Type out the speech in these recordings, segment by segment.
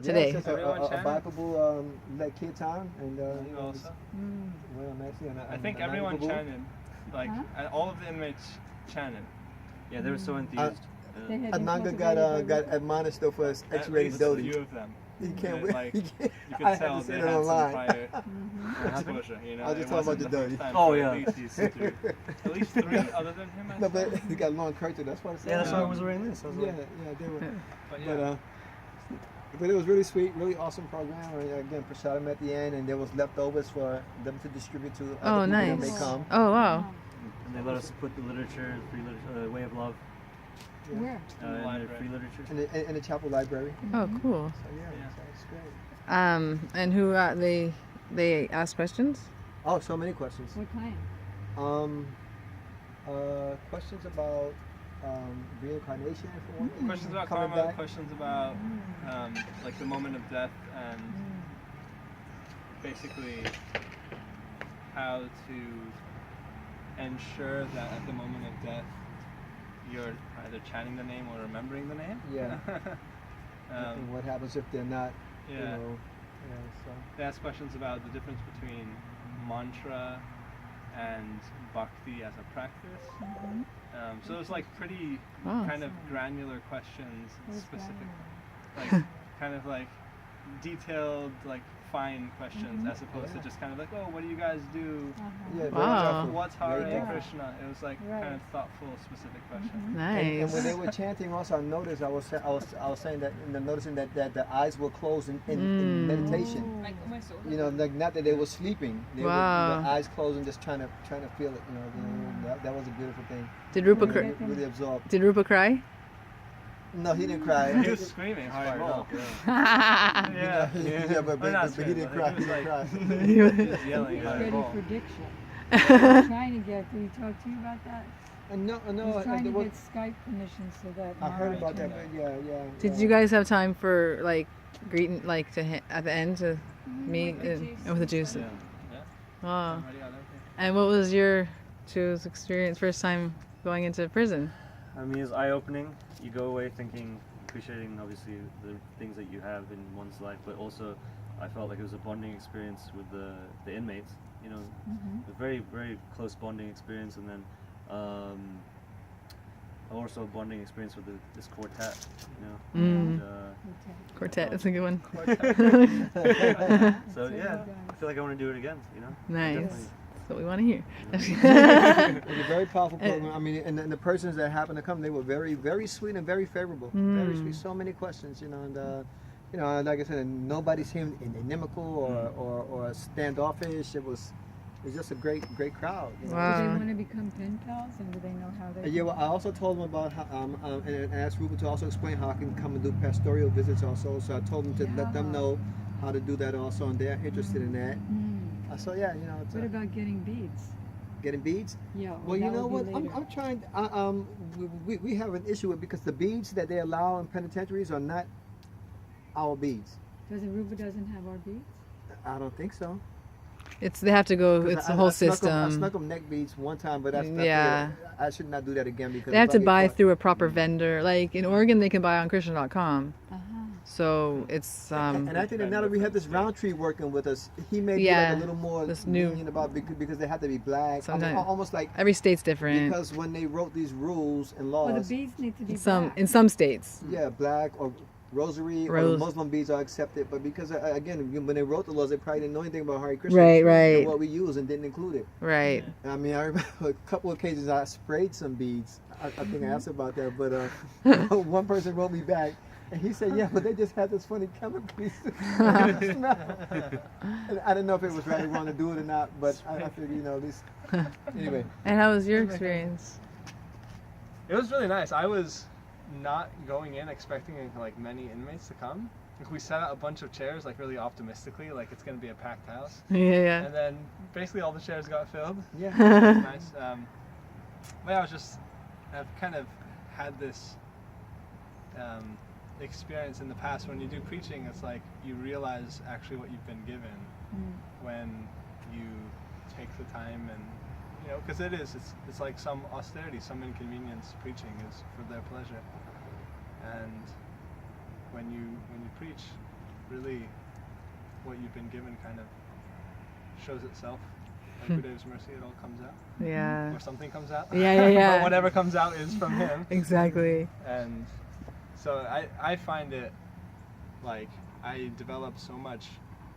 today. It's just a bikeable like kid town, and You also? well, nicely. And I think everyone chanted, like all of the inmates chanted. Yeah, they were so enthused. Ananga got admonished though for his X-rated A doty. few of them. He can't Like, wait. you I could had tell to they say had it some online. prior exposure. You know, I was just it talking wasn't about the first doty. time Oh, for yeah. At least these two. At least three other than him. I No, saw. but he got a long curtain. That's why I said. Yeah, that's why I was wearing this. I was Yeah, like, yeah, they were. But yeah. But it was really sweet, really awesome program. Again, Prashad him at the end, and there was leftovers for them to distribute to other people when they come. Oh, wow. and they let us put the literature, free literature, Way of Love, Yeah. Where? in the free literature. In the chapel library. Oh, cool. So yeah, so it's great. And who they ask questions? Oh, so many questions. What kind? Questions about reincarnation for one thing. Questions about Coming karma, back. questions about like the moment of death, and basically how to ensure that at the moment of death you're either chanting the name or remembering the name. Yeah. And what happens if they're not? Yeah. You know, so. They ask questions about the difference between mantra and bhakti as a practice. So it was like pretty kind of granular questions, specific, like kind of like detailed, like fine questions, as opposed to just kind of like, oh, what do you guys do? Yeah, Wow. What's Very Hare thoughtful. Krishna? It was like kind of thoughtful, specific questions. Nice. And when they were chanting, also I noticed I was saying that noticing that the eyes were closed in meditation. You know, like not that they were sleeping. They were the eyes closed and just trying to feel it. You know, that was a beautiful thing. Did Rupa really absorbed. Did Rupa cry? No, he didn't cry. He was screaming hard. Yeah, but he didn't cry. He didn't cry. He was yelling He's hard. ready for diction. He's trying to get. Did he talk to you about that? No, He's trying to get Skype permission so that. I heard about that, Mara but yeah. Did you guys have time for like greeting, like at the end to meet with the juice? Yeah. Wow. Somebody out there. And what was your Chu's experience first time going into prison? I mean, it's eye-opening. You go away thinking, appreciating obviously the things that you have in one's life, but also I felt like it was a bonding experience with the inmates. You know, a very, very close bonding experience, and then also a bonding experience with this quartet. You know, and, Quartet, that's a good one. so yeah, I feel like I want to do it again. You know, Nice. Definitely. That's what we want to hear. It was a very powerful program. I mean, and the persons that happened to come, they were very, very sweet and very favorable. Very sweet. So many questions, you know, and you know, like I said, nobody seemed inimical or standoffish. It was just a great crowd. You know? Wow. Do they want to become pen pals, and do they know how they? Yeah, well, I also told them about how, and asked Ruben to also explain how I can come and do pastoral visits also. So I told them to let them know how to do that also, and they're interested in that. So yeah, you know. It's What about getting beads? getting beads? Yeah. Well, you know what? I'm trying. We have an issue with because the beads that they allow in penitentiaries are not our beads. Rupa doesn't have our beads? I don't think so. They have to go. It's the whole system. I snuck them neck beads one time, but I should not do that again because they have to buy through a proper vendor. Like in Oregon, they can buy on Christian.com. So it's. And I think that now that we have this Roundtree working with us, he may be like a little more lenient about because they have to be black. I mean, almost like every state's different. Because when they wrote these rules and laws, well, the beads need to be in some states. Yeah, black or rosary or the Muslim beads are accepted, but because again, when they wrote the laws, they probably didn't know anything about Hare Krishna, right, and what we use, and didn't include it. Right. I mean, I remember a couple of occasions I sprayed some beads. I think I asked about that, but one person wrote me back. And he said, yeah, but they just had this funny chemical smell. And I didn't know if it was right or wrong to do it or not, but I figured, you know, at least. Anyway. And how was your experience? It was really nice. I was not going in expecting like many inmates to come. Like we set out a bunch of chairs like really optimistically, like it's going to be a packed house. Yeah. And then basically all the chairs got filled. Yeah. It was nice. But I've kind of had this experience in the past when you do preaching. It's like you realize actually what you've been given when you take the time, and you know, because it's like some austerity, some inconvenience. Preaching is for their pleasure, and when you preach, really what you've been given kind of shows itself. Like Gurudev's mercy, it all comes out. Yeah. Or something comes out. Yeah. But whatever comes out is from him. Exactly. And so I find it like I develop so much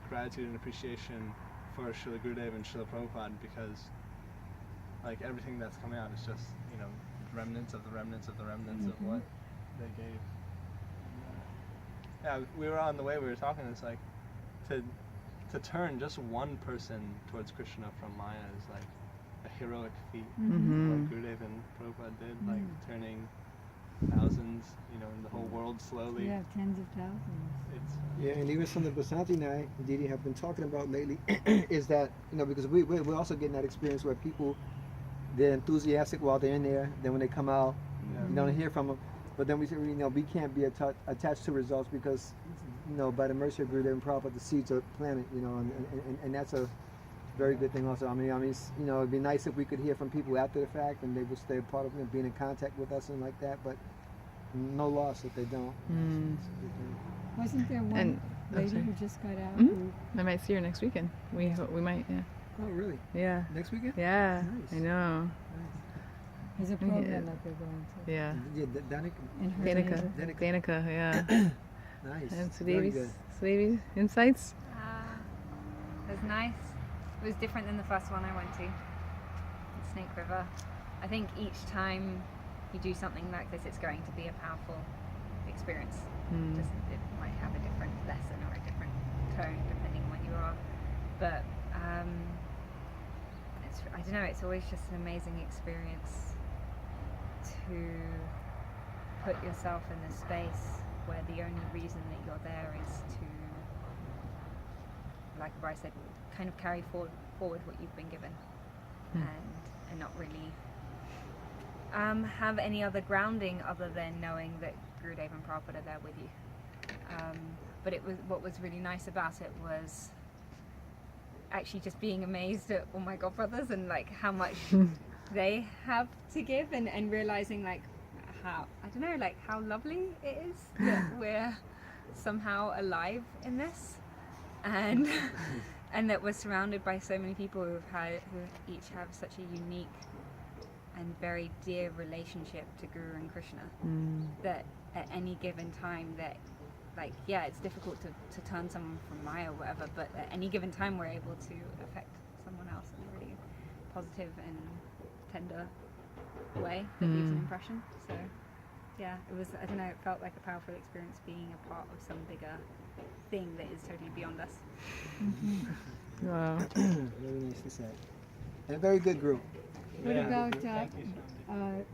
gratitude and appreciation for Srila Gurudev and Srila Prabhupada because like everything that's coming out is just, you know, remnants of the remnants of the remnants of what they gave. Yeah, we were on the way, we were talking, it's like to turn just one person towards Krishna from Maya is like a heroic feat. What Gurudev and Prabhupada did, like turning thousands, you know, in the whole world slowly. Yeah, tens of thousands. It's Yeah, and even something Basanti and I, Didi, have been talking about lately is that, you know, because we're also getting that experience where people, they're enthusiastic while they're in there, then when they come out, you don't hear from them. But then we say, you know, we can't be attached to results because, you know, by the mercy of Gurudev and Prabhupada, the seeds are planted, you know, and that's a very good thing also. I mean, it's, you know, it'd be nice if we could hear from people after the fact and they would stay a part of, you know, being in contact with us and like that, but no loss if they don't. It's a good thing. Wasn't there one And- lady sorry. who just got out Mhm. I might see her next weekend. We might, yeah. Oh, really? Yeah. Next weekend? Yeah. Nice. I know. Nice. There's a Yeah. program that they're going to. Yeah. Yeah, Danica. In her Danica. neighborhood. Danica, yeah. Nice. And Very good. Sudhavi, insights? It was nice. It was different than the first one I went to, Snake River. I think each time you do something like this, it's going to be a powerful experience. Just, it might have a different lesson or a different tone depending on what you are. But I don't know, it's always just an amazing experience to put yourself in a space where the only reason that you're there is to, like Bryce said, kind of carry forward what you've been given and not really have any other grounding other than knowing that Gurudev and Prabhupada are there with you. But what was really nice about it was actually just being amazed at all my godbrothers and like how much they have to give and realizing like how, I don't know, like how lovely it is that we're somehow alive in this and that we're surrounded by so many people who each have such a unique and very dear relationship to Guru and Krishna that at any given time that, like, yeah, it's difficult to turn someone from Maya or whatever, but at any given time we're able to affect someone else in a really positive and tender way that leaves an impression. So yeah, it was, I don't know, it felt like a powerful experience being a part of some bigger thing that is totally beyond us. Wow. Very nicely said. And a very good group. What Yeah. about Thank you, Shanti.